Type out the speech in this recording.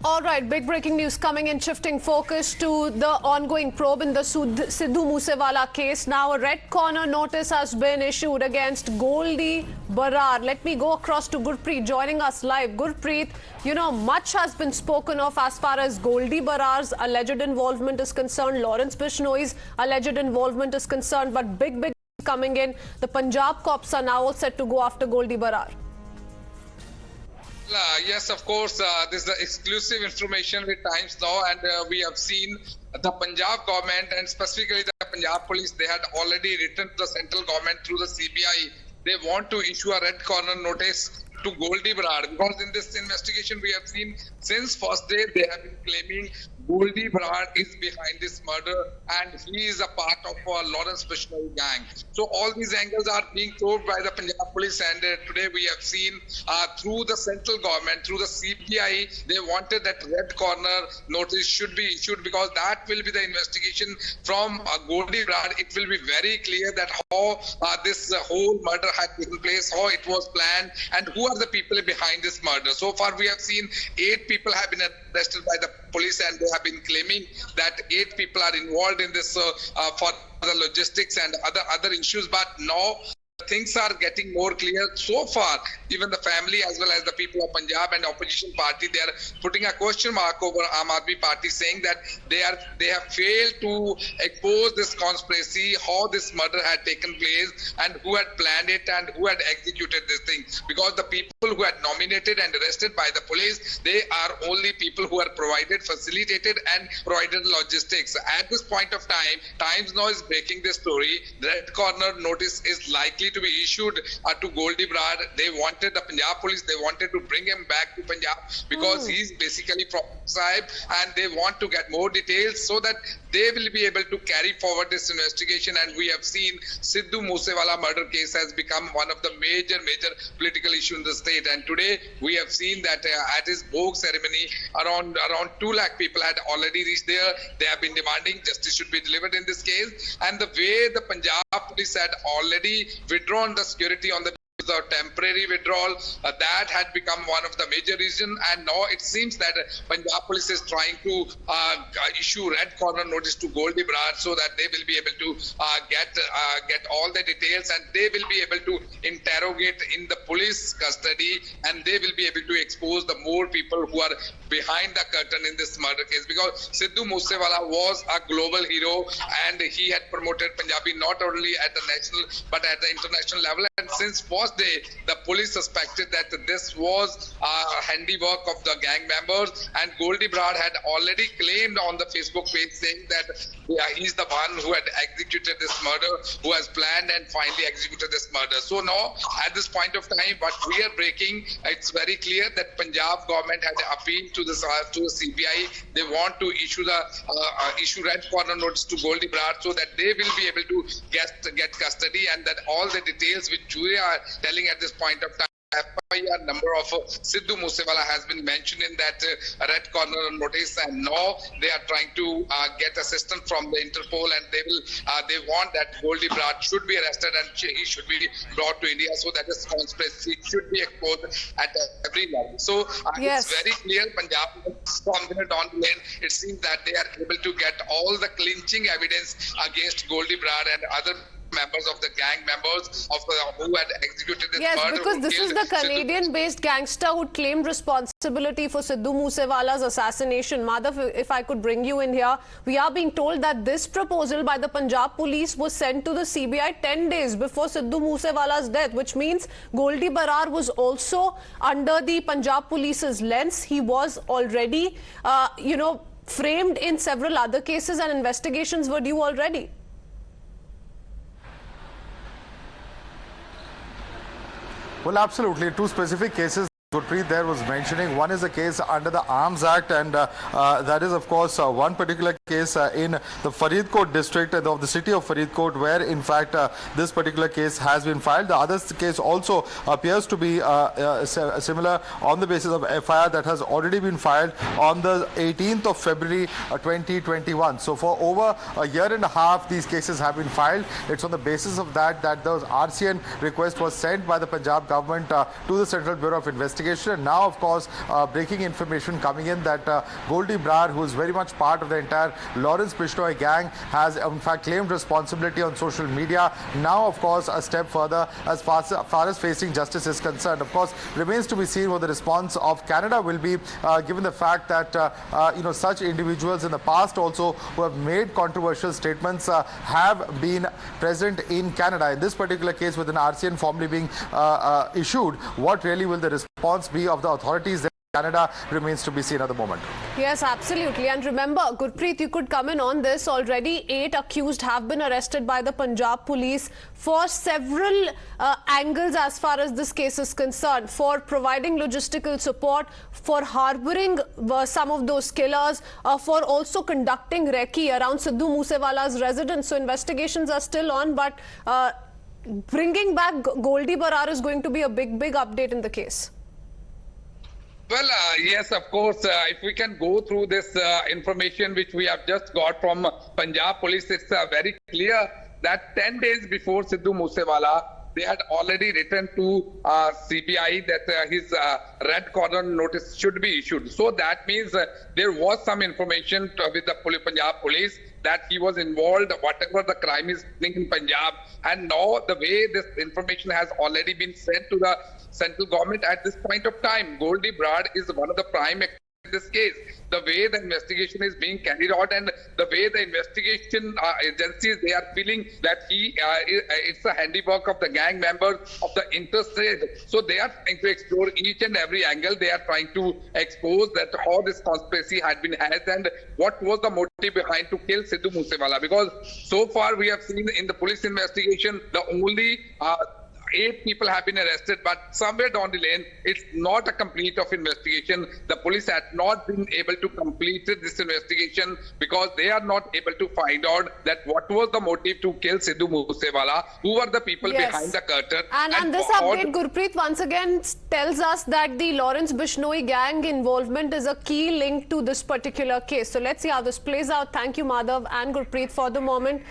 All right, big breaking news coming in, shifting focus to the ongoing probe in the Sidhu MooseWala case. Now, a red corner notice has been issued against Goldy Brar. Let me go across to Gurpreet joining us live. Gurpreet, you know, much has been spoken of as far as Goldy Brar's alleged involvement is concerned, Lawrence Bishnoi's alleged involvement is concerned, but big coming in. The Punjab cops are now all set to go after Goldy Brar. Yes, of course, this is the exclusive information with Times Now, and we have seen the Punjab government and specifically the Punjab Police. They had already written to the central government through the CBI. They want to issue a red corner notice to Goldy Brar, because in this investigation we have seen since first day they have been claiming Goldy Brar is behind this murder and he is a part of Lawrence Bishnoi gang. So all these angles are being probed by the Punjab Police, and today we have seen through the central government, through the CBI, they wanted that red corner notice should be issued, because that will be the investigation from Goldy Brar. It will be very clear that how this whole murder had taken place, how it was planned, and who are the people behind this murder. So far we have seen 8 people have been arrested by the police, and they have been claiming that 8 people are involved in this for the logistics and other issues. But now things are getting more clear. So far, even the family as well as the people of Punjab and opposition party, they are putting a question mark over Aam Aadmi Party, saying that they have failed to expose this conspiracy, how this murder had taken place and who had planned it and who had executed this thing. Because the people who had nominated and arrested by the police, they are only people who are provided, facilitated and provided logistics. At this point of time, Times Now is breaking this story. Red corner notice is likely to be issued to Goldy Brar. They wanted the Punjab Police, they wanted to bring him back to Punjab because he's basically from Sahib, and they want to get more details so that they will be able to carry forward this investigation. And we have seen Sidhu MooseWala murder case has become one of the major political issues in the state. And today we have seen that at his Bhog ceremony, around 2 lakh people had already reached there. They have been demanding justice should be delivered in this case. And the way the Punjab Police had already withdrawn the security on the temporary withdrawal, that had become one of the major reasons. And now it seems that Punjab Police is trying to issue red corner notice to Goldy Brar so that they will be able to get all the details, and they will be able to interrogate in the police custody, and they will be able to expose the more people who are behind the curtain in this murder case. Because Sidhu MooseWala was a global hero, and he had promoted Punjabi not only at the national but at the international level. And since first day, the police suspected that this was handiwork of the gang members, and Goldy Brar had already claimed on the Facebook page saying that he's the one who had executed this murder, who has planned and finally executed this murder. So now, at this point of time, what we are breaking, it's very clear that Punjab government had appealed to the CBI. They want to issue red corner notice to Goldy Brar so that they will be able to get custody, and that all the details which we are telling at this point of time. FIR number of Sidhu MooseWala has been mentioned in that red corner notice, and now they are trying to get assistance from the Interpol, and they want that Goldy Brar should be arrested and he should be brought to India so that this conspiracy should be exposed at every level. So yes, it's very clear Punjab from there down the lane, it seems that they are able to get all the clinching evidence against Goldy Brar and other members of the gang members of who had executed this murder. Yes, because this is the Canadian-based gangster who claimed responsibility for Sidhu MooseWala's assassination. Madhav, if I could bring you in here, we are being told that this proposal by the Punjab Police was sent to the CBI 10 days before Sidhu MooseWala's death, which means Goldy Brar was also under the Punjab Police's lens. He was already, framed in several other cases, and investigations were due already. Well, absolutely. 2 specific cases Gurpreet there was mentioning. One is a case under the Arms Act, and that is, of course, one particular case in the Faridkot district of the city of Faridkot, where, in fact, this particular case has been filed. The other case also appears to be similar on the basis of FIR that has already been filed on the 18th of February 2021. So for over a year and a half, these cases have been filed. It's on the basis of that the RCN request was sent by the Punjab government to the Central Bureau of Investigation investigation. And now, of course, breaking information coming in that Goldy Brar, who is very much part of the entire Lawrence Bishnoi gang, has in fact claimed responsibility on social media. Now, of course, a step further as far as facing justice is concerned. Of course, remains to be seen what the response of Canada will be, given the fact that such individuals in the past also who have made controversial statements have been present in Canada. In this particular case, with an RCN formally being issued, what really will the response be of the authorities there? Canada remains to be seen at the moment. Yes, absolutely. And remember, Gurpreet, you could come in on this. Already 8 accused have been arrested by the Punjab police for several angles as far as this case is concerned, for providing logistical support, for harboring some of those killers, for also conducting recce around Sidhu MooseWala's residence. So investigations are still on, but bringing back Goldy Brar is going to be a big update in the case. Well, yes, of course, if we can go through this information which we have just got from Punjab Police, it's very clear that 10 days before Sidhu MooseWala, they had already written to CBI that his red corner notice should be issued. So that means there was some information with the Punjab Police that he was involved, whatever the crime is happening in Punjab. And now the way this information has already been sent to the central government at this point of time, Goldy Brar is one of the prime actors in this case. The way the investigation is being carried out and the way the investigation agencies, they are feeling that it's a handiwork of the gang members of the interstate. So they are trying to explore each and every angle. They are trying to expose that how this conspiracy had been hatched and what was the motive behind to kill Sidhu MooseWala. Because so far we have seen in the police investigation, the only 8 people have been arrested, but somewhere down the lane, it's not a complete of investigation. The police had not been able to complete this investigation because they are not able to find out that what was the motive to kill Sidhu MooseWala, who were the people behind the curtain. And this update, Gurpreet, once again tells us that the Lawrence Bishnoi gang involvement is a key link to this particular case. So let's see how this plays out. Thank you, Madhav and Gurpreet, for the moment.